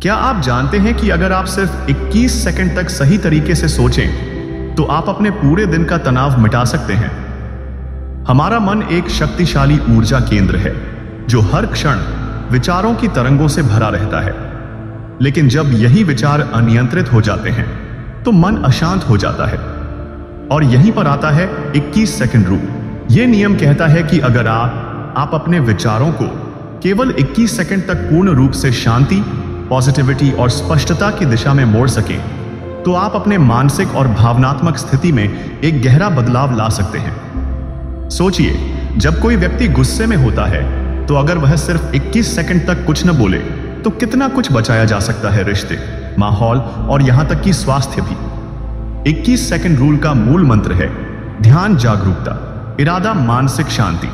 क्या आप जानते हैं कि अगर आप सिर्फ 21 सेकंड तक सही तरीके से सोचें तो आप अपने पूरे दिन का तनाव मिटा सकते हैं। हमारा मन एक शक्तिशाली ऊर्जा केंद्र है जो हर क्षण विचारों की तरंगों से भरा रहता है। लेकिन जब यही विचार अनियंत्रित हो जाते हैं तो मन अशांत हो जाता है। और यहीं पर आता है 21 सेकंड रूल। यह नियम कहता है कि अगर आप अपने विचारों को केवल 21 सेकंड तक पूर्ण रूप से शांति, पॉजिटिविटी और स्पष्टता की दिशा में मोड़ सकें तो आप अपने मानसिक और भावनात्मक स्थिति में एक गहरा बदलाव ला सकते हैं। सोचिए, जब कोई व्यक्ति गुस्से में होता है तो अगर वह सिर्फ 21 सेकंड तक कुछ न बोले तो कितना कुछ बचाया जा सकता है, रिश्ते, माहौल और यहां तक कि स्वास्थ्य भी। 21 सेकंड रूल का मूल मंत्र है ध्यान, जागरूकता, इरादा, मानसिक शांति।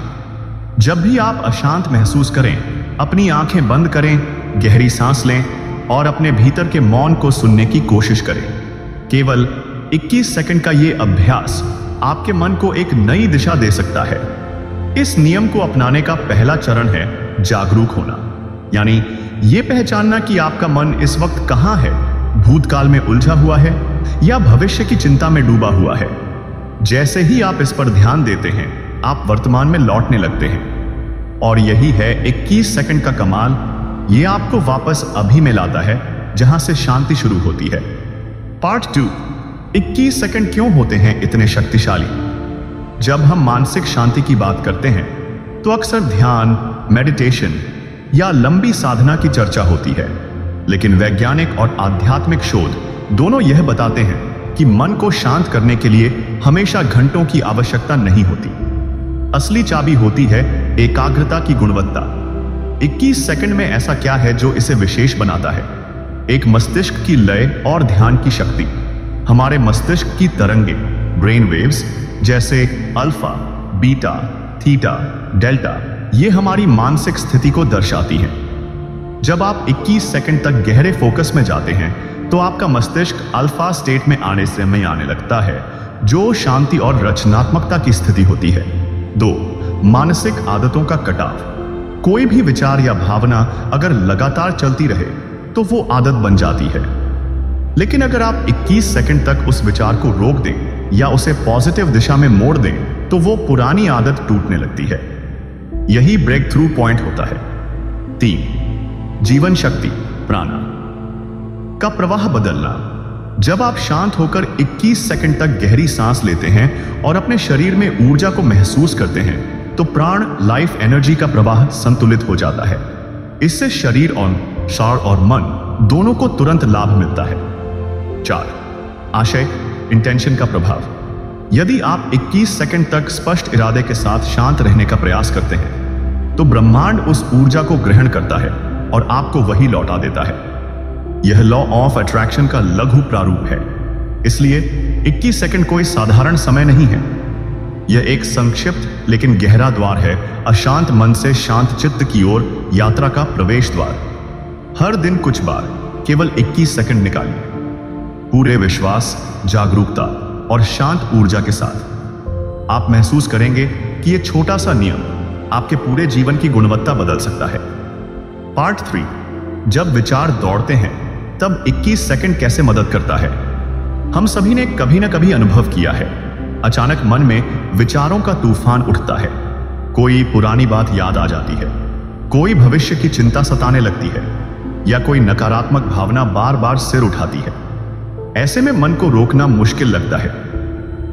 जब भी आप अशांत महसूस करें, अपनी आंखें बंद करें, गहरी सांस लें और अपने भीतर के मौन को सुनने की कोशिश करें। केवल 21 सेकंड का यह अभ्यास आपके मन को एक नई दिशा दे सकता है। इस नियम को अपनाने का पहला चरण है जागरूक होना, यानी यह पहचानना कि आपका मन इस वक्त कहां है, भूतकाल में उलझा हुआ है या भविष्य की चिंता में डूबा हुआ है। जैसे ही आप इस पर ध्यान देते हैं, आप वर्तमान में लौटने लगते हैं। और यही है 21 सेकंड का कमाल। यह आपको वापस अभी में लाता है जहां से शांति शुरू होती है। पार्ट 2, 21 सेकंड क्यों होते हैं इतने शक्तिशाली? जब हम मानसिक शांति की बात करते हैं तो अक्सर ध्यान, मेडिटेशन या लंबी साधना की चर्चा होती है। लेकिन वैज्ञानिक और आध्यात्मिक शोध दोनों यह बताते हैं कि मन को शांत करने के लिए हमेशा घंटों की आवश्यकता नहीं होती। असली चाबी होती है एकाग्रता की गुणवत्ता। 21 सेकंड में ऐसा क्या है जो इसे विशेष बनाता है? एक मस्तिष्क की लय और ध्यान की शक्ति। हमारे मस्तिष्क की तरंगे, ब्रेन वेव्स, जैसे अल्फा, बीटा, थीटा, डेल्टा, ये हमारी मानसिक स्थिति को दर्शाती हैं। जब आप 21 सेकंड तक गहरे फोकस में जाते हैं तो आपका मस्तिष्क अल्फा स्टेट में आने लगता है, जो शांति और रचनात्मकता की स्थिति होती है। 2, मानसिक आदतों का कटाव। कोई भी विचार या भावना अगर लगातार चलती रहे तो वो आदत बन जाती है। लेकिन अगर आप 21 सेकंड तक उस विचार को रोक दें या उसे पॉजिटिव दिशा में मोड़ दें तो वो पुरानी आदत टूटने लगती है। यही ब्रेक थ्रू पॉइंट होता है। 3, जीवन शक्ति, प्राणा का प्रवाह बदलना। जब आप शांत होकर 21 सेकंड तक गहरी सांस लेते हैं और अपने शरीर में ऊर्जा को महसूस करते हैं तो प्राण, लाइफ एनर्जी का प्रवाह संतुलित हो जाता है। इससे शरीर और मन दोनों को तुरंत लाभ मिलता है। 4, आशय, इंटेंशन का प्रभाव। यदि आप 21 सेकंड तक स्पष्ट इरादे के साथ शांत रहने का प्रयास करते हैं तो ब्रह्मांड उस ऊर्जा को ग्रहण करता है और आपको वही लौटा देता है। यह लॉ ऑफ अट्रैक्शन का लघु प्रारूप है। इसलिए 21 सेकंड कोई साधारण समय नहीं है। यह एक संक्षिप्त लेकिन गहरा द्वार है, अशांत मन से शांत चित्त की ओर यात्रा का प्रवेश द्वार। हर दिन कुछ बार केवल 21 सेकंड निकालिए, पूरे विश्वास, जागरूकता और शांत ऊर्जा के साथ। आप महसूस करेंगे कि यह छोटा सा नियम आपके पूरे जीवन की गुणवत्ता बदल सकता है। पार्ट 3, जब विचार दौड़ते हैं तब 21 सेकंड कैसे मदद करता है? हम सभी ने कभी ना कभी अनुभव किया है। अचानक मन में विचारों का तूफान उठता है। कोई पुरानी बात याद आ जाती है, कोई भविष्य की चिंता सताने लगती है या कोई नकारात्मक भावना बार बार सिर उठाती है। ऐसे में मन को रोकना मुश्किल लगता है।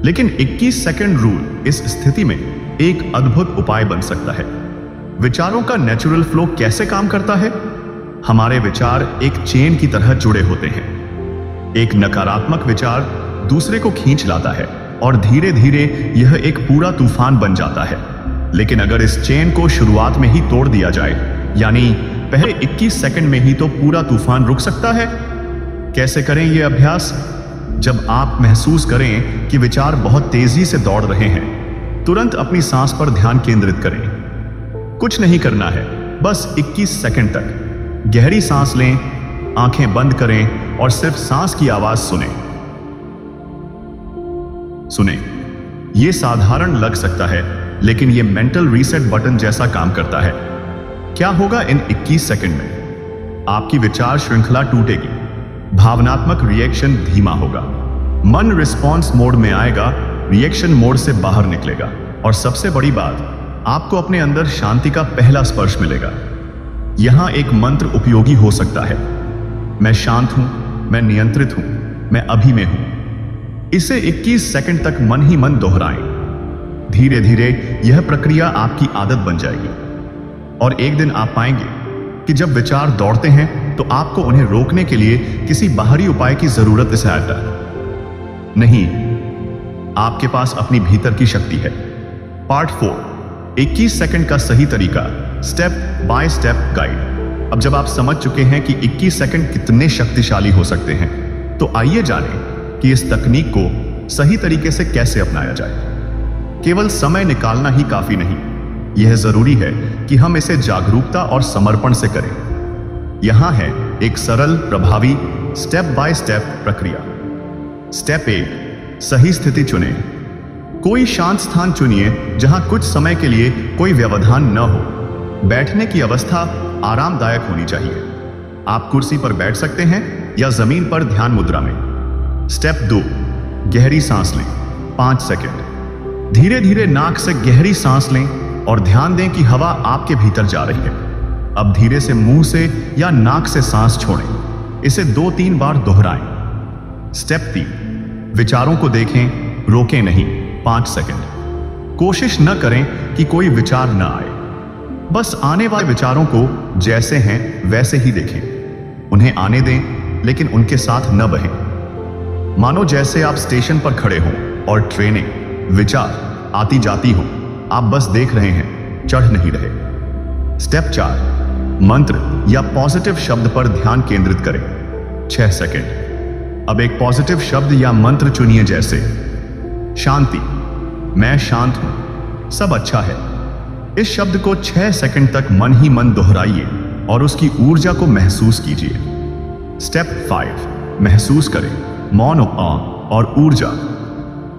लेकिन 21 सेकंड रूल इस स्थिति में एक अद्भुत उपाय बन सकता है। विचारों का नेचुरल फ्लो कैसे काम करता है? हमारे विचार एक चेन की तरह जुड़े होते हैं। एक नकारात्मक विचार दूसरे को खींच लाता है और धीरे धीरे यह एक पूरा तूफान बन जाता है। लेकिन अगर इस चेन को शुरुआत में ही तोड़ दिया जाए, यानी पहले 21 सेकंड में ही, तो पूरा तूफान रुक सकता है। कैसे करें यह अभ्यास? जब आप महसूस करें कि विचार बहुत तेजी से दौड़ रहे हैं, तुरंत अपनी सांस पर ध्यान केंद्रित करें। कुछ नहीं करना है, बस 21 सेकंड तक गहरी सांस लें, आंखें बंद करें और सिर्फ सांस की आवाज सुने। यह साधारण लग सकता है, लेकिन यह मेंटल रीसेट बटन जैसा काम करता है। क्या होगा इन 21 सेकंड में? आपकी विचार श्रृंखला टूटेगी, भावनात्मक रिएक्शन धीमा होगा, मन रिस्पॉन्स मोड में आएगा, रिएक्शन मोड से बाहर निकलेगा, और सबसे बड़ी बात, आपको अपने अंदर शांति का पहला स्पर्श मिलेगा। यहां एक मंत्र उपयोगी हो सकता है, मैं शांत हूं, मैं नियंत्रित हूं, मैं अभी में हूं। इसे 21 सेकंड तक मन ही मन दोहराएं। धीरे धीरे यह प्रक्रिया आपकी आदत बन जाएगी और एक दिन आप पाएंगे कि जब विचार दौड़ते हैं तो आपको उन्हें रोकने के लिए किसी बाहरी उपाय की जरूरत नहीं, आपके पास अपनी भीतर की शक्ति है। पार्ट 4, 21 सेकंड का सही तरीका, स्टेप बाय स्टेप गाइड। अब जब आप समझ चुके हैं कि 21 सेकंड कितने शक्तिशाली हो सकते हैं, तो आइए जानें कि इस तकनीक को सही तरीके से कैसे अपनाया जाए। केवल समय निकालना ही काफी नहीं, यह जरूरी है कि हम इसे जागरूकता और समर्पण से करें। यहां है एक सरल, प्रभावी स्टेप बाय स्टेप प्रक्रिया। स्टेप 1, सही स्थिति चुनें। कोई शांत स्थान चुनिए जहां कुछ समय के लिए कोई व्यवधान न हो। बैठने की अवस्था आरामदायक होनी चाहिए। आप कुर्सी पर बैठ सकते हैं या जमीन पर ध्यान मुद्रा में। स्टेप 2, गहरी सांस लें, 5 सेकंड। धीरे धीरे नाक से गहरी सांस लें और ध्यान दें कि हवा आपके भीतर जा रही है। अब धीरे से मुंह से या नाक से सांस छोड़ें। इसे 2-3 बार दोहराएं। स्टेप 3, विचारों को देखें, रोकें नहीं, 5 सेकंड। कोशिश न करें कि कोई विचार न आए, बस आने वाले विचारों को जैसे हैं वैसे ही देखें। उन्हें आने दें, लेकिन उनके साथ न बहें। मानो जैसे आप स्टेशन पर खड़े हों और ट्रेनें, विचार आती जाती हो, आप बस देख रहे हैं, चढ़ नहीं रहे। स्टेप 4, मंत्र या पॉजिटिव शब्द पर ध्यान केंद्रित करें, 6 सेकंड। अब एक पॉजिटिव शब्द या मंत्र चुनिए, जैसे शांति, मैं शांत हूं, सब अच्छा है। इस शब्द को 6 सेकंड तक मन ही मन दोहराइए और उसकी ऊर्जा को महसूस कीजिए। स्टेप 5, महसूस करें मौन और ऊर्जा,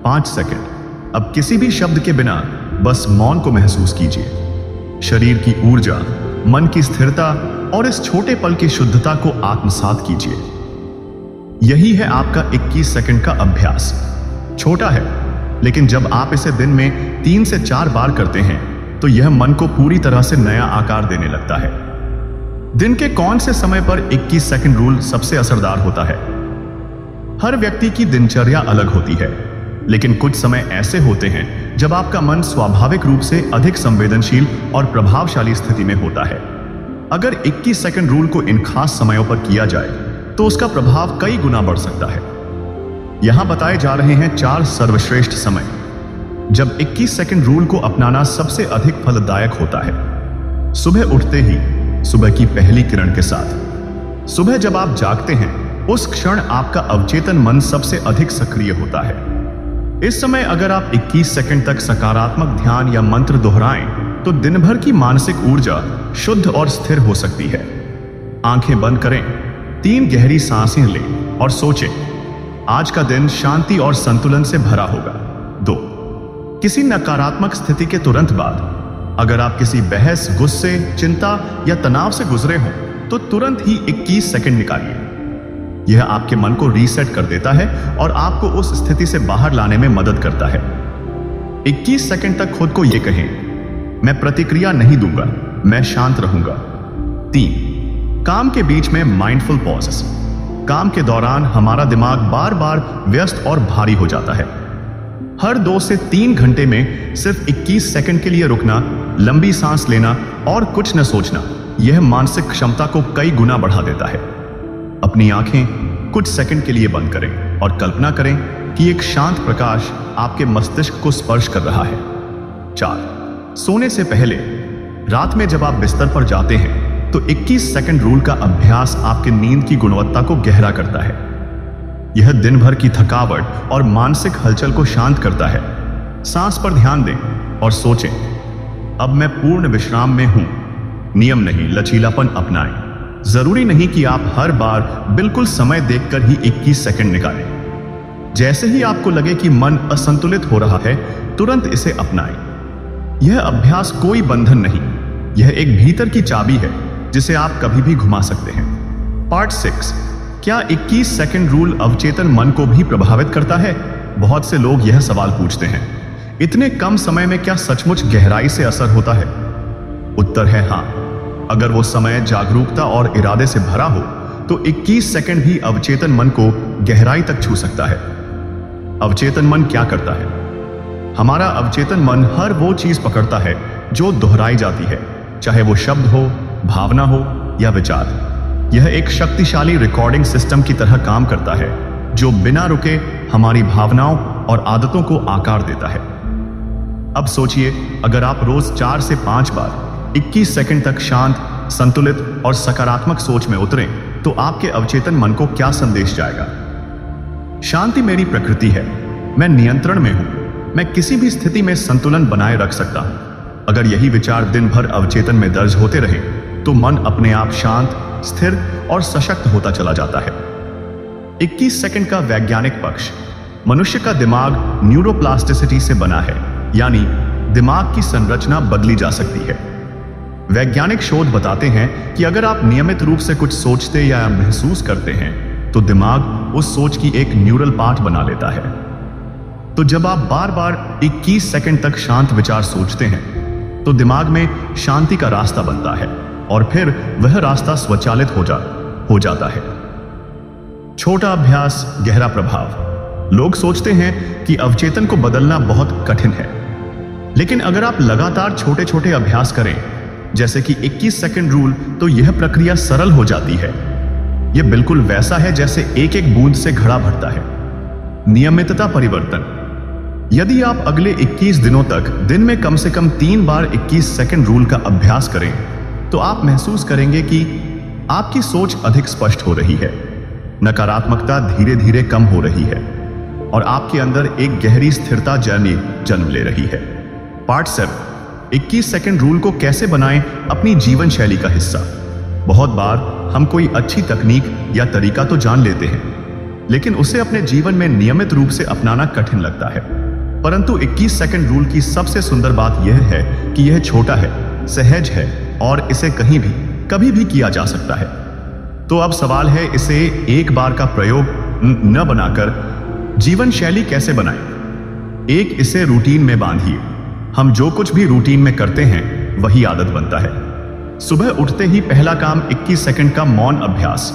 5 सेकंड। अब किसी भी शब्द के बिना बस मौन को महसूस कीजिए। शरीर की ऊर्जा, मन की स्थिरता और इस छोटे पल की शुद्धता को आत्मसात कीजिए। यही है आपका 21 सेकंड का अभ्यास। छोटा है, लेकिन जब आप इसे दिन में 3 से 4 बार करते हैं तो यह मन को पूरी तरह से नया आकार देने लगता है। दिन के कौन से समय पर 21 सेकंड रूल सबसे असरदार होता है? हर व्यक्ति की दिनचर्या अलग होती है, लेकिन कुछ समय ऐसे होते हैं जब आपका मन स्वाभाविक रूप से अधिक संवेदनशील और प्रभावशाली स्थिति में होता है। अगर 21 सेकंड रूल को इन खास समयों पर किया जाए तो उसका प्रभाव कई गुना बढ़ सकता है। यहां बताए जा रहे हैं 4 सर्वश्रेष्ठ समय जब 21 सेकंड रूल को अपनाना सबसे अधिक फलदायक होता है। सुबह उठते ही, सुबह की पहली किरण के साथ। सुबह जब आप जागते हैं, उस क्षण आपका अवचेतन मन सबसे अधिक सक्रिय होता है। इस समय अगर आप 21 सेकंड तक सकारात्मक ध्यान या मंत्र दोहराएं तो दिन भर की मानसिक ऊर्जा शुद्ध और स्थिर हो सकती है। आंखें बंद करें, 3 गहरी सांसें लें और सोचें, आज का दिन शांति और संतुलन से भरा होगा। 2, किसी नकारात्मक स्थिति के तुरंत बाद अगर आप किसी बहस, गुस्से, चिंता या तनाव से गुजरे हों तो तुरंत ही 21 सेकंड निकालिए। यह आपके मन को रीसेट कर देता है और आपको उस स्थिति से बाहर लाने में मदद करता है। 21 सेकंड तक खुद को यह कहें, मैं प्रतिक्रिया नहीं दूंगा, मैं शांत रहूंगा। 3, काम के बीच में माइंडफुल पॉजेस। काम के दौरान हमारा दिमाग बार बार व्यस्त और भारी हो जाता है। हर 2 से 3 घंटे में सिर्फ 21 सेकंड के लिए रुकना, लंबी सांस लेना और कुछ न सोचना, यह मानसिक क्षमता को कई गुना बढ़ा देता है। अपनी आंखें कुछ सेकंड के लिए बंद करें और कल्पना करें कि एक शांत प्रकाश आपके मस्तिष्क को स्पर्श कर रहा है। 4, सोने से पहले, रात में जब आप बिस्तर पर जाते हैं तो 21 सेकंड रूल का अभ्यास आपकी नींद की गुणवत्ता को गहरा करता है। यह दिन भर की थकावट और मानसिक हलचल को शांत करता है। सांस पर ध्यान दें और सोचें, अब मैं पूर्ण विश्राम में हूं। नियम नहीं, लचीलापन अपनाएं। जरूरी नहीं कि आप हर बार बिल्कुल समय देखकर ही 21 सेकंड निकालें। जैसे ही आपको लगे कि मन असंतुलित हो रहा है, तुरंत इसे अपनाएं। यह अभ्यास कोई बंधन नहीं, यह एक भीतर की चाबी है जिसे आप कभी भी घुमा सकते हैं। पार्ट 6, क्या 21 सेकंड रूल अवचेतन मन को भी प्रभावित करता है? बहुत से लोग यह सवाल पूछते हैं, इतने कम समय में क्या सचमुच गहराई से असर होता है? उत्तर है हाँ। अगर वो समय जागरूकता और इरादे से भरा हो तो 21 सेकंड भी अवचेतन मन को गहराई तक छू सकता है। अवचेतन मन क्या करता है? हमारा अवचेतन मन हर वो चीज पकड़ता है जो दोहराई जाती है, चाहे वो शब्द हो, भावना हो या विचार। यह एक शक्तिशाली रिकॉर्डिंग सिस्टम की तरह काम करता है जो बिना रुके हमारी भावनाओं और आदतों को आकार देता है। अब सोचिए, अगर आप रोज 4 से 5 बार 21 सेकंड तक शांत, संतुलित और सकारात्मक सोच में उतरें तो आपके अवचेतन मन को क्या संदेश जाएगा? शांति मेरी प्रकृति है, मैं नियंत्रण में हूं, मैं किसी भी स्थिति में संतुलन बनाए रख सकता हूं। अगर यही विचार दिन भर अवचेतन में दर्ज होते रहे तो मन अपने आप शांत, स्थिर और सशक्त होता चला जाता है। 21 सेकंड का वैज्ञानिक पक्ष। मनुष्य का दिमाग न्यूरोप्लास्टिसिटी से बना है, यानी दिमाग की संरचना बदली जा सकती है। वैज्ञानिक शोध बताते हैं कि अगर आप नियमित रूप से कुछ सोचते या महसूस करते हैं तो दिमाग उस सोच की एक न्यूरल पार्ट बना लेता है। तो जब आप बार बार 21 सेकंड तक शांत विचार सोचते हैं तो दिमाग में शांति का रास्ता बनता है और फिर वह रास्ता स्वचालित हो जाता है। छोटा अभ्यास, गहरा प्रभाव। लोग सोचते हैं कि अवचेतन को बदलना बहुत कठिन है, लेकिन अगर आप लगातार छोटे छोटे अभ्यास करें, जैसे कि 21 सेकंड रूल, तो यह प्रक्रिया सरल हो जाती है। यह बिल्कुल वैसा है जैसे एक एक बूंद से घड़ा भरता है। नियमितता परिवर्तन। यदि आप अगले 21 दिनों तक दिन में कम से कम 3 बार 21 सेकंड रूल का अभ्यास करें तो आप महसूस करेंगे कि आपकी सोच अधिक स्पष्ट हो रही है, नकारात्मकता धीरे धीरे कम हो रही है और आपके अंदर एक गहरी स्थिरता जन्म ले रही है। पार्ट 7, 21 सेकंड रूल को कैसे बनाएं अपनी जीवन शैली का हिस्सा। बहुत बार हम कोई अच्छी तकनीक या तरीका तो जान लेते हैं, लेकिन उसे अपने जीवन में नियमित रूप से अपनाना कठिन लगता है। परंतु 21 सेकंड रूल की सबसे सुंदर बात यह है कि यह छोटा है, सहज है और इसे कहीं भी कभी भी किया जा सकता है। तो अब सवाल है, इसे एक बार का प्रयोग न बनाकर जीवन शैली कैसे बनाएं? एक, इसे रूटीन में बांधिए। हम जो कुछ भी रूटीन में करते हैं वही आदत बनता है। सुबह उठते ही पहला काम 21 सेकंड का मौन अभ्यास,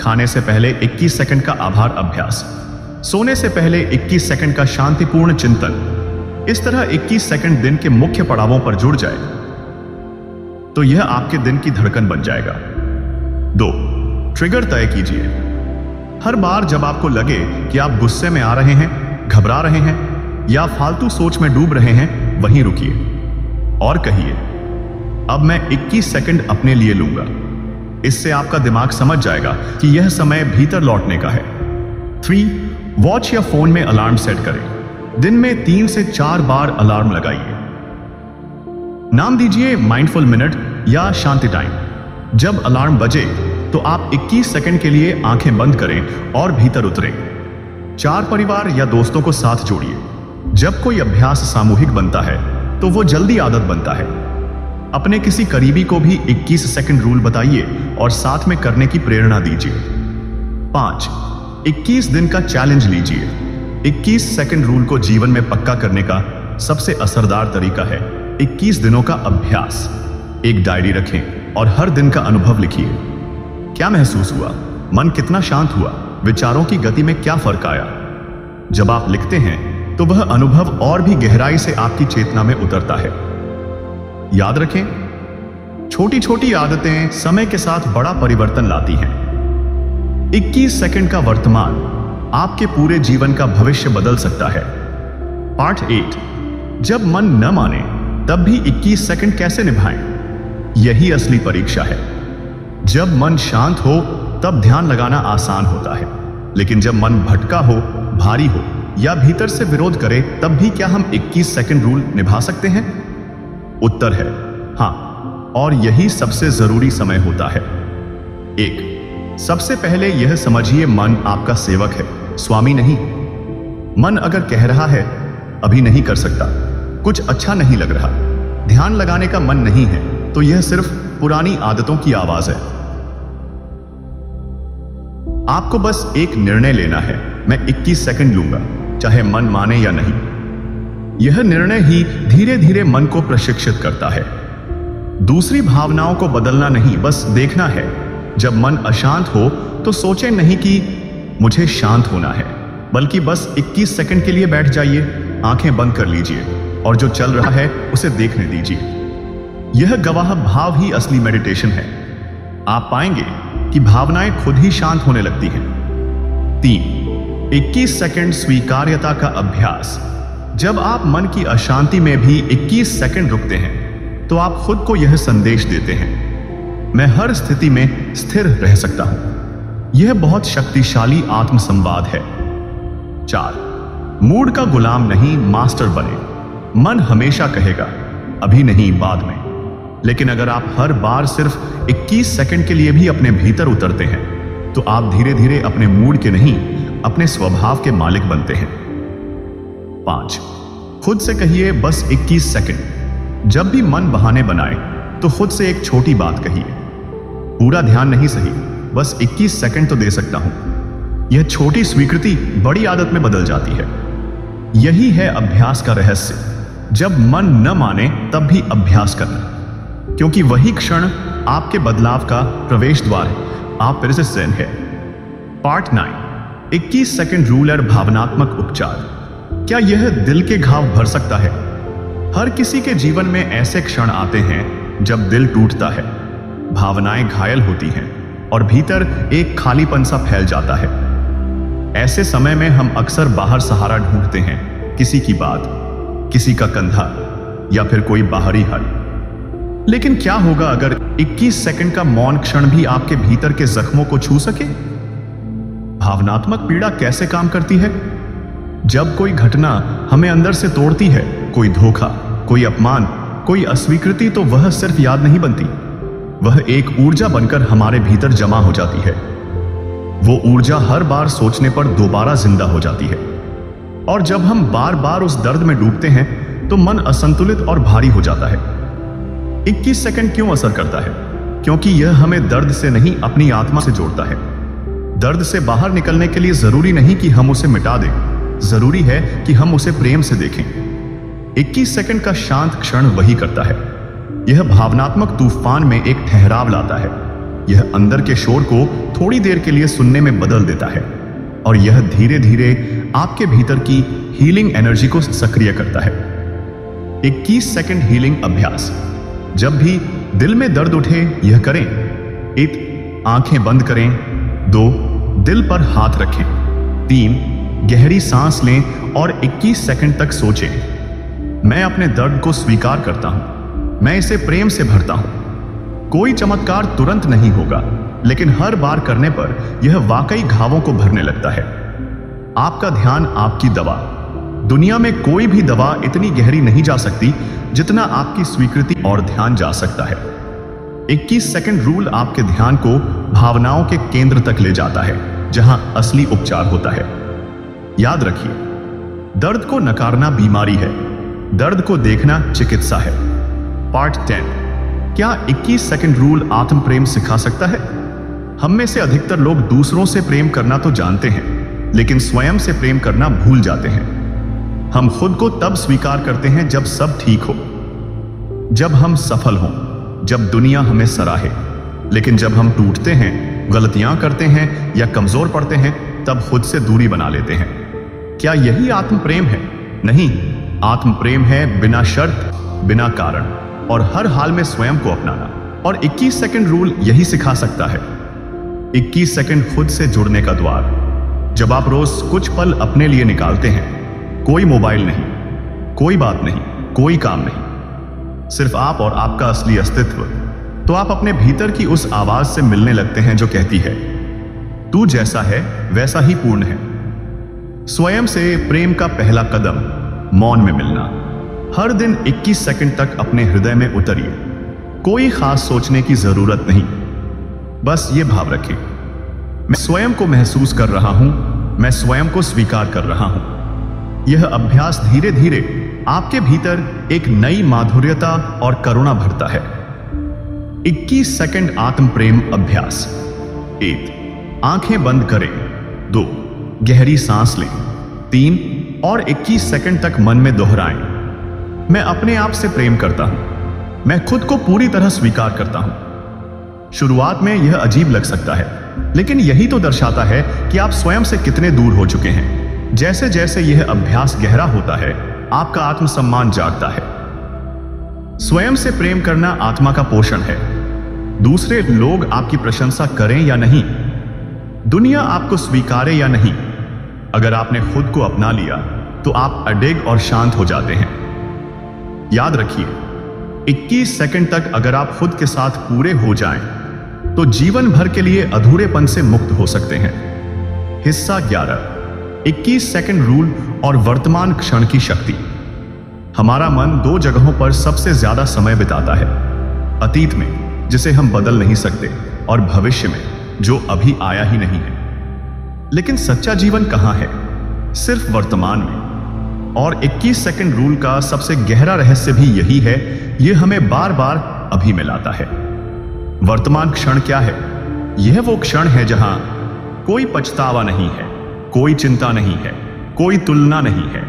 खाने से पहले 21 सेकंड का आभार अभ्यास, सोने से पहले 21 सेकंड का शांतिपूर्ण चिंतन। इस तरह 21 सेकंड दिन के मुख्य पड़ावों पर जुड़ जाए तो यह आपके दिन की धड़कन बन जाएगा। 2, ट्रिगर तय कीजिए। हर बार जब आपको लगे कि आप गुस्से में आ रहे हैं, घबरा रहे हैं या फालतू सोच में डूब रहे हैं, वहीं रुकिए और कहिए, अब मैं 21 सेकंड अपने लिए लूंगा। इससे आपका दिमाग समझ जाएगा कि यह समय भीतर लौटने का है। 3, वॉच या फोन में अलार्म सेट करें। दिन में 3 से 4 बार अलार्म लगाइए। नाम दीजिए माइंडफुल मिनट या शांति टाइम। जब अलार्म बजे तो आप 21 सेकंड के लिए आंखें बंद करें और भीतर उतरें। 4 परिवार या दोस्तों को साथ जोड़िए। जब कोई अभ्यास सामूहिक बनता है तो वो जल्दी आदत बनता है। अपने किसी करीबी को भी 21 सेकंड रूल बताइए और साथ में करने की प्रेरणा दीजिए। 5, 21 दिन का चैलेंज लीजिए। 21 सेकंड रूल को जीवन में पक्का करने का सबसे असरदार तरीका है 21 दिनों का अभ्यास। एक डायरी रखें और हर दिन का अनुभव लिखिए। क्या महसूस हुआ? मन कितना शांत हुआ? विचारों की गति में क्या फर्क आया? जब आप लिखते हैं तो वह अनुभव और भी गहराई से आपकी चेतना में उतरता है। याद रखें, छोटी छोटी आदतें समय के साथ बड़ा परिवर्तन लाती हैं। 21 सेकंड का वर्तमान आपके पूरे जीवन का भविष्य बदल सकता है। पार्ट 8, जब मन न माने तब भी 21 सेकंड कैसे निभाएं? यही असली परीक्षा है। जब मन शांत हो तब ध्यान लगाना आसान होता है, लेकिन जब मन भटका हो, भारी हो या भीतर से विरोध करे, तब भी क्या हम 21 सेकंड रूल निभा सकते हैं? उत्तर है हां, और यही सबसे जरूरी समय होता है। 1, सबसे पहले यह समझिए, मन आपका सेवक है, स्वामी नहीं। मन अगर कह रहा है अभी नहीं कर सकता, कुछ अच्छा नहीं लग रहा, ध्यान लगाने का मन नहीं है, तो यह सिर्फ पुरानी आदतों की आवाज है। आपको बस एक निर्णय लेना है, मैं 21 सेकंड लूंगा, चाहे मन माने या नहीं। यह निर्णय ही धीरे धीरे मन को प्रशिक्षित करता है। दूसरी भावनाओं को बदलना नहीं, बस देखना है। जब मन अशांत हो तो सोचें नहीं कि मुझे शांत होना है, बल्कि बस 21 सेकंड के लिए बैठ जाइए, आंखें बंद कर लीजिए और जो चल रहा है उसे देखने दीजिए। यह गवाह भाव ही असली मेडिटेशन है। आप पाएंगे कि भावनाएं खुद ही शांत होने लगती हैं। 3. 21 सेकंड स्वीकार्यता का अभ्यास। जब आप मन की अशांति में भी 21 सेकंड रुकते हैं तो आप खुद को यह संदेश देते हैं, मैं हर स्थिति में स्थिर रह सकता हूं। यह बहुत शक्तिशाली आत्मसंवाद है। 4. मूड का गुलाम नहीं, मास्टर बने। मन हमेशा कहेगा अभी नहीं, बाद में। लेकिन अगर आप हर बार सिर्फ 21 सेकंड के लिए भी अपने भीतर उतरते हैं तो आप धीरे धीरे अपने मूड के नहीं, अपने स्वभाव के मालिक बनते हैं। 5. खुद से कहिए बस 21 सेकंड। जब भी मन बहाने बनाए तो खुद से एक छोटी बात कहिए, पूरा ध्यान नहीं सही, बस 21 सेकंड तो दे सकता हूं। यह छोटी स्वीकृति बड़ी आदत में बदल जाती है। यही है अभ्यास का रहस्य। जब मन न माने तब भी अभ्यास करना, क्योंकि वही क्षण आपके बदलाव का प्रवेश द्वार है। आप फिर से zen है। पार्ट 9, 21 सेकंड रूल और भावनात्मक उपचार। क्या यह दिल के घाव भर सकता है? हर किसी के जीवन में ऐसे क्षण आते हैं जब दिल टूटता है, भावनाएं घायल होती हैं और भीतर एक खालीपन सा फैल जाता है। ऐसे समय में हम अक्सर बाहर सहारा ढूंढते हैं, किसी की बात, किसी का कंधा या फिर कोई बाहरी हल। लेकिन क्या होगा अगर 21 सेकंड का मौन क्षण भी आपके भीतर के जख्मों को छू सके? भावनात्मक पीड़ा कैसे काम करती है? जब कोई घटना हमें अंदर से तोड़ती है, कोई धोखा, कोई अपमान, कोई अस्वीकृति, तो वह सिर्फ याद नहीं बनती, वह एक ऊर्जा बनकर हमारे भीतर जमा हो जाती है। वो ऊर्जा हर बार सोचने पर दोबारा जिंदा हो जाती है। और जब हम बार बार उस दर्द में डूबते हैं तो मन असंतुलित और भारी हो जाता है। 21 सेकंड क्यों असर करता है? क्योंकि यह हमें दर्द से नहीं, अपनी आत्मा से जोड़ता है। दर्द से बाहर निकलने के लिए जरूरी नहीं कि हम उसे मिटा दें, जरूरी है कि हम उसे प्रेम से देखें। 21 सेकंड का शांत क्षण वही करता है। यह भावनात्मक तूफान में एक ठहराव लाता है। यह अंदर के शोर को थोड़ी देर के लिए सुनने में बदल देता है और यह धीरे धीरे आपके भीतर की हीलिंग एनर्जी को सक्रिय करता है। 21 सेकंड हीलिंग अभ्यास। जब भी दिल में दर्द उठे यह करें। 1. आंखें बंद करें। 2. दिल पर हाथ रखें। 3. गहरी सांस लें और 21 सेकंड तक सोचें, मैं अपने दर्द को स्वीकार करता हूं, मैं इसे प्रेम से भरता हूं। कोई चमत्कार तुरंत नहीं होगा, लेकिन हर बार करने पर यह वाकई घावों को भरने लगता है। आपका ध्यान आपकी दवा। दुनिया में कोई भी दवा इतनी गहरी नहीं जा सकती जितना आपकी स्वीकृति और ध्यान जा सकता है। 21 सेकंड रूल आपके ध्यान को भावनाओं के केंद्र तक ले जाता है, जहां असली उपचार होता है। याद रखिए, दर्द को नकारना बीमारी है, दर्द को देखना चिकित्सा है। पार्ट 10, क्या 21 सेकंड रूल आत्म प्रेम सिखा सकता है? हम में से अधिकतर लोग दूसरों से प्रेम करना तो जानते हैं, लेकिन स्वयं से प्रेम करना भूल जाते हैं। हम खुद को तब स्वीकार करते हैं जब सब ठीक हो, जब हम सफल हों, जब दुनिया हमें सराहे। लेकिन जब हम टूटते हैं, गलतियां करते हैं या कमजोर पड़ते हैं, तब खुद से दूरी बना लेते हैं। क्या यही आत्म प्रेम है? नहीं, आत्म प्रेम है बिना शर्त, बिना कारण और हर हाल में स्वयं को अपनाना। और 21 सेकंड रूल यही सिखा सकता है। 21 सेकंड खुद से जुड़ने का द्वार। जब आप रोज कुछ पल अपने लिए निकालते हैं, कोई मोबाइल नहीं, कोई बात नहीं, कोई काम नहीं, सिर्फ आप और आपका असली अस्तित्व, तो आप अपने भीतर की उस आवाज से मिलने लगते हैं जो कहती है, तू जैसा है वैसा ही पूर्ण है। स्वयं से प्रेम का पहला कदम, मौन में मिलना। हर दिन 21 सेकंड तक अपने हृदय में उतरिए। कोई खास सोचने की जरूरत नहीं, बस ये भाव रखें, मैं स्वयं को महसूस कर रहा हूं, मैं स्वयं को स्वीकार कर रहा हूं। यह अभ्यास धीरे धीरे आपके भीतर एक नई माधुर्यता और करुणा भरता है। 21 सेकंड आत्म प्रेम अभ्यास। 1. आंखें बंद करें। 2 गहरी सांस लें। 3 और 21 सेकंड तक मन में दोहराएं, मैं अपने आप से प्रेम करता हूं, मैं खुद को पूरी तरह स्वीकार करता हूं। शुरुआत में यह अजीब लग सकता है, लेकिन यही तो दर्शाता है कि आप स्वयं से कितने दूर हो चुके हैं। जैसे जैसे यह अभ्यास गहरा होता है, आपका आत्मसम्मान जागता है। स्वयं से प्रेम करना आत्मा का पोषण है। दूसरे लोग आपकी प्रशंसा करें या नहीं, दुनिया आपको स्वीकारे या नहीं, अगर आपने खुद को अपना लिया तो आप अडिग और शांत हो जाते हैं। याद रखिए, 21 सेकंड तक अगर आप खुद के साथ पूरे हो जाएं, तो जीवन भर के लिए अधूरेपन से मुक्त हो सकते हैं। हिस्सा 11, 21 सेकंड रूल और वर्तमान क्षण की शक्ति। हमारा मन 2 जगहों पर सबसे ज्यादा समय बिताता है, अतीत में जिसे हम बदल नहीं सकते, और भविष्य में जो अभी आया ही नहीं है। लेकिन सच्चा जीवन कहां है? सिर्फ वर्तमान में। और 21 सेकंड रूल का सबसे गहरा रहस्य भी यही है, यह हमें बार बार अभी में लाता है। वर्तमान क्षण क्या है? यह वो क्षण है जहां कोई पछतावा नहीं है, कोई चिंता नहीं है, कोई तुलना नहीं है,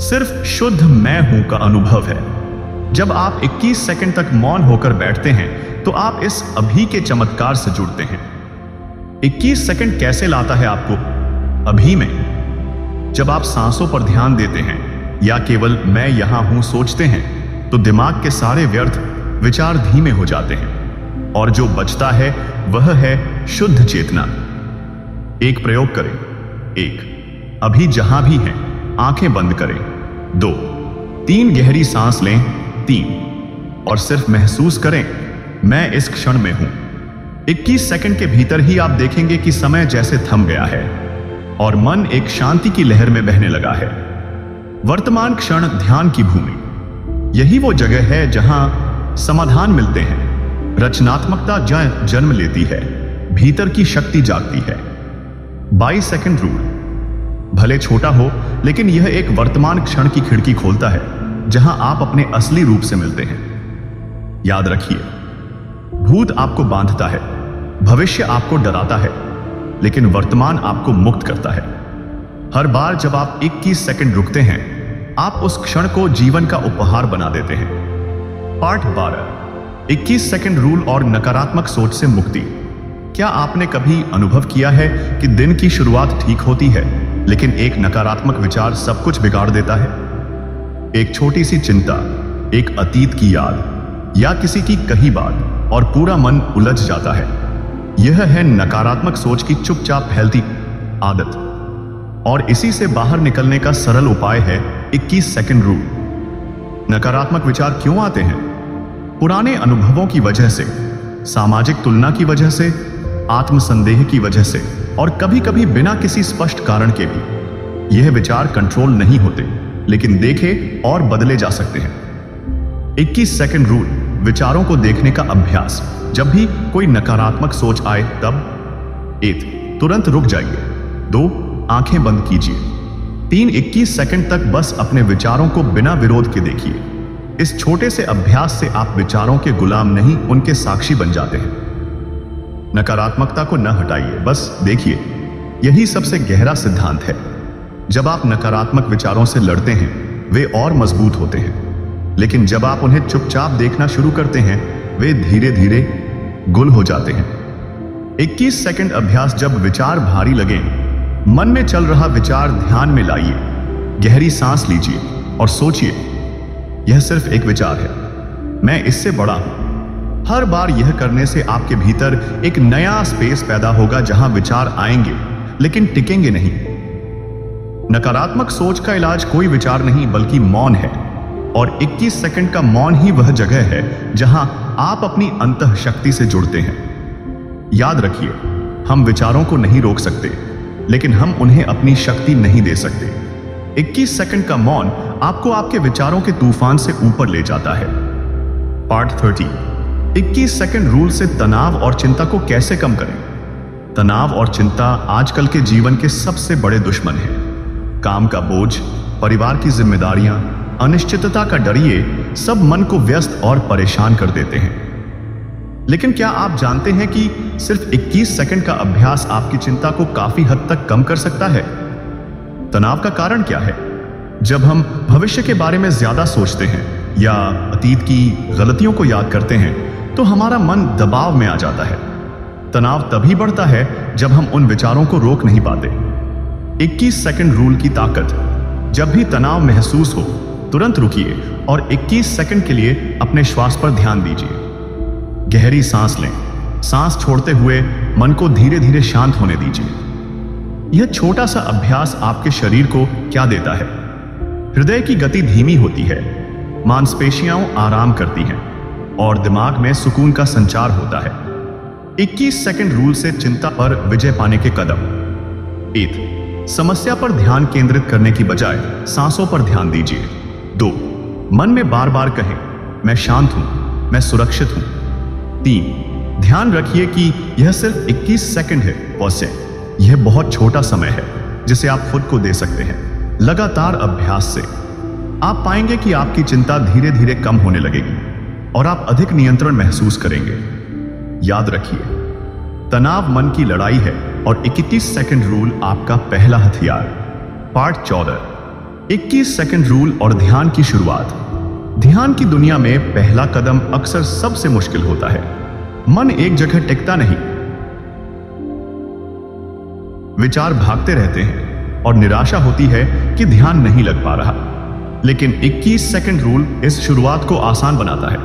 सिर्फ शुद्ध मैं हूं का अनुभव है। जब आप 21 सेकंड तक मौन होकर बैठते हैं, तो आप इस अभी के चमत्कार से जुड़ते हैं। 21 सेकंड कैसे लाता है आपको अभी में? जब आप सांसों पर ध्यान देते हैं या केवल मैं यहां हूं सोचते हैं, तो दिमाग के सारे व्यर्थ विचार धीमे हो जाते हैं, और जो बचता है वह है शुद्ध चेतना। एक प्रयोग करें। 1 अभी जहां भी हैं, आंखें बंद करें। 2 3 गहरी सांस लें। 3 और सिर्फ महसूस करें, मैं इस क्षण में हूं। 21 सेकंड के भीतर ही आप देखेंगे कि समय जैसे थम गया है और मन एक शांति की लहर में बहने लगा है। वर्तमान क्षण ध्यान की भूमि, यही वो जगह है जहां समाधान मिलते हैं, रचनात्मकता जन्म लेती है, भीतर की शक्ति जागती है। 22 सेकंड रूल भले छोटा हो, लेकिन यह एक वर्तमान क्षण की खिड़की खोलता है जहां आप अपने असली रूप से मिलते हैं। याद रखिए, भूत आपको बांधता है, भविष्य आपको डराता है, लेकिन वर्तमान आपको मुक्त करता है। हर बार जब आप 21 सेकंड रुकते हैं, आप उस क्षण को जीवन का उपहार बना देते हैं। पार्ट 12, 21 सेकंड रूल और नकारात्मक सोच से मुक्ति। क्या आपने कभी अनुभव किया है कि दिन की शुरुआत ठीक होती है, लेकिन एक नकारात्मक विचार सब कुछ बिगाड़ देता है? एक छोटी सी चिंता, एक अतीत की याद या किसी की कही बात, और पूरा मन उलझ जाता है। यह है नकारात्मक सोच की चुपचाप फैलती आदत, और इसी से बाहर निकलने का सरल उपाय है 21 सेकंड रूल। नकारात्मक विचार क्यों आते हैं? पुराने अनुभवों की वजह से, सामाजिक तुलना की वजह से, आत्मसंदेह की वजह से, और कभी कभी बिना किसी स्पष्ट कारण के भी। यह विचार कंट्रोल नहीं होते, लेकिन देखे और बदले जा सकते हैं। 21 सेकंड रूल, विचारों को देखने का अभ्यास। जब भी कोई नकारात्मक सोच आए, तब 1 तुरंत रुक जाइए। 2 आंखें बंद कीजिए। 3 21 सेकंड तक बस अपने विचारों को बिना विरोध के देखिए। इस छोटे से अभ्यास से आप विचारों के गुलाम नहीं, उनके साक्षी बन जाते हैं। नकारात्मकता को न हटाइए, बस देखिए। यही सबसे गहरा सिद्धांत है। जब आप नकारात्मक विचारों से लड़ते हैं, वे और मजबूत होते हैं, लेकिन जब आप उन्हें चुपचाप देखना शुरू करते हैं, वे धीरे धीरे गुल हो जाते हैं। 21 सेकंड अभ्यास। जब विचार भारी लगे, मन में चल रहा विचार ध्यान में लाइए, गहरी सांस लीजिए और सोचिए, यह सिर्फ एक विचार है, मैं इससे बड़ा हूं। हर बार यह करने से आपके भीतर एक नया स्पेस पैदा होगा जहां विचार आएंगे, लेकिन टिकेंगे नहीं। नकारात्मक सोच का इलाज कोई विचार नहीं, बल्कि मौन है, और 21 सेकंड का मौन ही वह जगह है जहां आप अपनी अंतः शक्ति से जुड़ते हैं। याद रखिए, हम विचारों को नहीं रोक सकते, लेकिन हम उन्हें अपनी शक्ति नहीं दे सकते। 21 सेकंड का मौन आपको आपके विचारों के तूफान से ऊपर ले जाता है। पार्ट 30, 21 सेकंड रूल से तनाव और चिंता को कैसे कम करें। तनाव और चिंता आजकल के जीवन के सबसे बड़े दुश्मन हैं। काम का बोझ, परिवार की जिम्मेदारियां, अनिश्चितता का डर, ये सब मन को व्यस्त और परेशान कर देते हैं। लेकिन क्या आप जानते हैं कि सिर्फ 21 सेकंड का अभ्यास आपकी चिंता को काफी हद तक कम कर सकता है? तनाव का कारण क्या है? जब हम भविष्य के बारे में ज्यादा सोचते हैं या अतीत की गलतियों को याद करते हैं तो हमारा मन दबाव में आ जाता है। तनाव तभी बढ़ता है जब हम उन विचारों को रोक नहीं पाते। 21 सेकंड रूल की ताकत। जब भी तनाव महसूस हो तुरंत रुकिए और 21 सेकंड के लिए अपने श्वास पर ध्यान दीजिए। गहरी सांस लें। सांस छोड़ते हुए मन को धीरे धीरे शांत होने दीजिए। यह छोटा सा अभ्यास आपके शरीर को क्या देता है? हृदय की गति धीमी होती है, मांसपेशियां आराम करती हैं और दिमाग में सुकून का संचार होता है। 21 सेकंड रूल से चिंता पर विजय पाने के कदम। 1. समस्या पर ध्यान केंद्रित करने की बजाय सांसों पर ध्यान दीजिए। 2. मन में बार बार कहें, मैं शांत हूं, मैं सुरक्षित हूं। 3. ध्यान रखिए कि यह सिर्फ 21 सेकंड है। वैसे यह बहुत छोटा समय है जिसे आप खुद को दे सकते हैं। लगातार अभ्यास से आप पाएंगे कि आपकी चिंता धीरे धीरे कम होने लगेगी और आप अधिक नियंत्रण महसूस करेंगे। याद रखिए, तनाव मन की लड़ाई है और 21 सेकंड रूल आपका पहला हथियार। पार्ट 14, 21 सेकंड रूल और ध्यान की शुरुआत। ध्यान की दुनिया में पहला कदम अक्सर सबसे मुश्किल होता है। मन एक जगह टिकता नहीं, विचार भागते रहते हैं और निराशा होती है कि ध्यान नहीं लग पा रहा। लेकिन 21 सेकंड रूल इस शुरुआत को आसान बनाता है।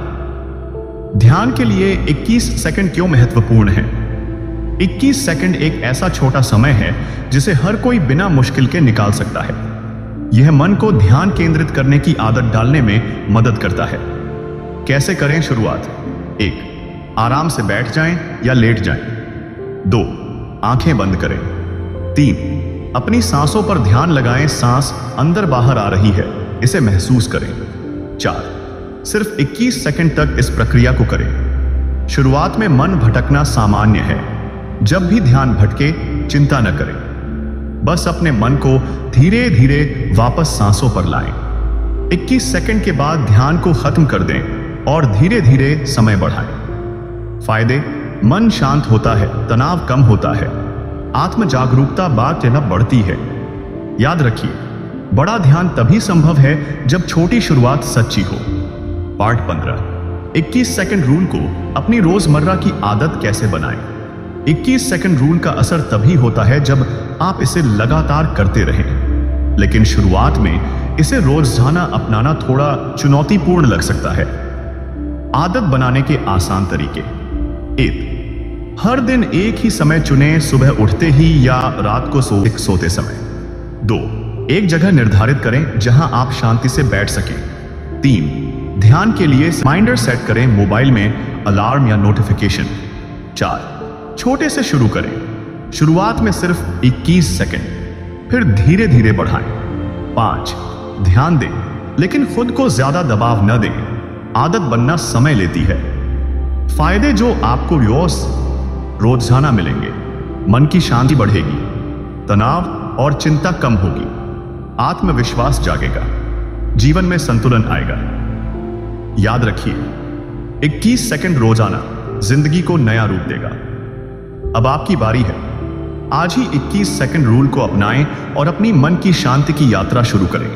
ध्यान के लिए 21 सेकंड क्यों महत्वपूर्ण है? 21 सेकंड एक ऐसा छोटा समय है जिसे हर कोई बिना मुश्किल के निकाल सकता है। यह मन को ध्यान केंद्रित करने की आदत डालने में मदद करता है। कैसे करें शुरुआत? 1. आराम से बैठ जाएं या लेट जाएं। 2. आंखें बंद करें। 3. अपनी सांसों पर ध्यान लगाएं, सांस अंदर बाहर आ रही है, इसे महसूस करें। 4. सिर्फ 21 सेकंड तक इस प्रक्रिया को करें। शुरुआत में मन भटकना सामान्य है। जब भी ध्यान भटके चिंता न करें, बस अपने मन को धीरे धीरे वापस सांसों पर लाएं। 21 सेकंड के बाद ध्यान को खत्म कर दें और धीरे धीरे समय बढ़ाएं। फायदे: मन शांत होता है, तनाव कम होता है, आत्म जागरूकता बात बढ़ती है। याद रखिए, बड़ा ध्यान तभी संभव है जब छोटी शुरुआत सच्ची हो। पार्ट 15, 21 सेकंड रूल को अपनी रोजमर्रा की आदत कैसे बनाएं। 21 सेकंड रूल का असर तभी होता है जब आप इसे लगातार करते रहें। लेकिन शुरुआत में इसे रोजाना अपनाना थोड़ा चुनौतीपूर्ण लग सकता है। आदत बनाने के आसान तरीके। 1. हर दिन एक ही समय चुनें, सुबह उठते ही या रात को सोते समय। 2. एक जगह निर्धारित करें जहां आप शांति से बैठ सकें। 3. ध्यान के लिए रिमाइंडर सेट करें, मोबाइल में अलार्म या नोटिफिकेशन। 4. छोटे से शुरू करें, शुरुआत में सिर्फ 21 सेकंड, फिर धीरे धीरे बढ़ाएं। 5. ध्यान दें लेकिन खुद को ज्यादा दबाव न दें, आदत बनना समय लेती है। फायदे जो आपको रोजाना मिलेंगे: मन की शांति बढ़ेगी, तनाव और चिंता कम होगी, आत्मविश्वास जागेगा, जीवन में संतुलन आएगा। याद रखिए, 21 सेकंड रोजाना जिंदगी को नया रूप देगा। अब आपकी बारी है। आज ही 21 सेकंड रूल को अपनाएं और अपनी मन की शांति की यात्रा शुरू करें।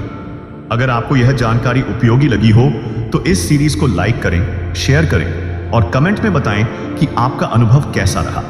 अगर आपको यह जानकारी उपयोगी लगी हो तो इस सीरीज को लाइक करें, शेयर करें और कमेंट में बताएं कि आपका अनुभव कैसा रहा।